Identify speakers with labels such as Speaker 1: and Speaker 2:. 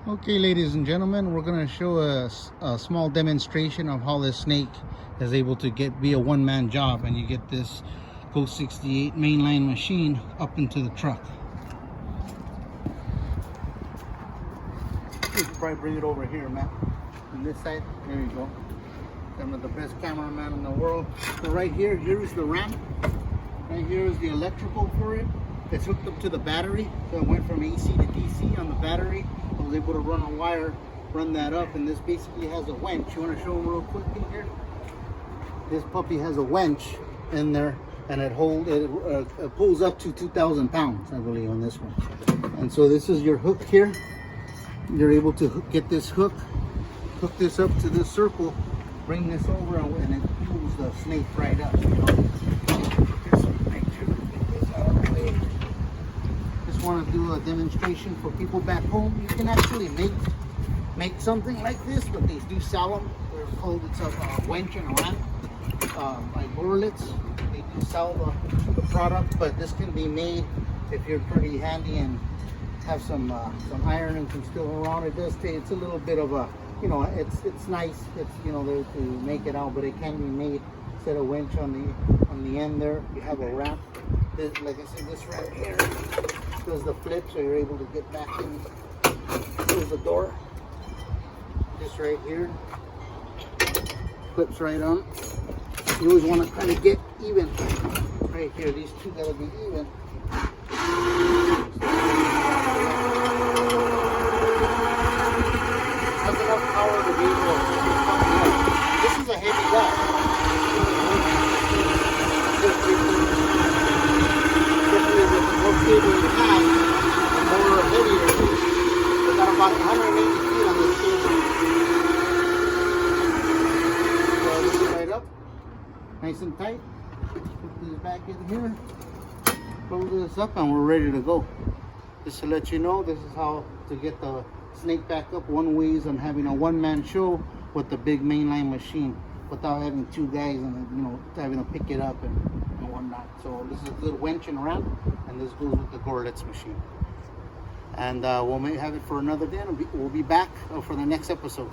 Speaker 1: Okay, ladies and gentlemen, we're going to show a small demonstration of how this snake is able to be a one-man job, and you get this Ghost 68 mainline machine up into the truck. You can probably bring it over here, man. On this side, there you go. I'm the best cameraman in the world. So right here, here's the ramp. Right here is the electrical for it. It's hooked up to the battery, so it went from AC to DC on the battery. I was able to run a wire, run that up, and this basically has a winch. You want to show them real quick in here? This puppy has a winch in there, and it pulls up to 2,000 pounds, I believe, on this one. And so this is your hook here. You're able to get this hook this up to this circle, bring this over, and it pulls the snake right up. You know? Want to do a demonstration for people back home. You can actually make something like this, but they do sell them. They're called, it's a wench and a ramp by Gorlitz. They do sell the product, but this can be made if you're pretty handy and have some iron and some steel around. It does take, it's a little bit of a, you know, it's nice, it's, you know, there to make it out, but it can be made. Instead of winch on the end there, you have a ramp. This, like I said, this right here does the flip, so you're able to get back in. Close the door. This right here clips right on. You always want to kind of get even. Right here, these two gotta be even. Has enough power to be able to. This is a heavy guy. Cable you have, the more heavier it is. We got about 180 feet on this cable. So this is right up, nice and tight. Put this back in here, close this up, and we're ready to go. Just to let you know, this is how to get the snake back up. One way is on having a one-man show with the big mainline machine, without having two guys and, you know, having to pick it up and whatnot. So this is a good wench and ramp, and this goes with the Gorlitz machine. And we'll have it for another day, and we'll be back for the next episode.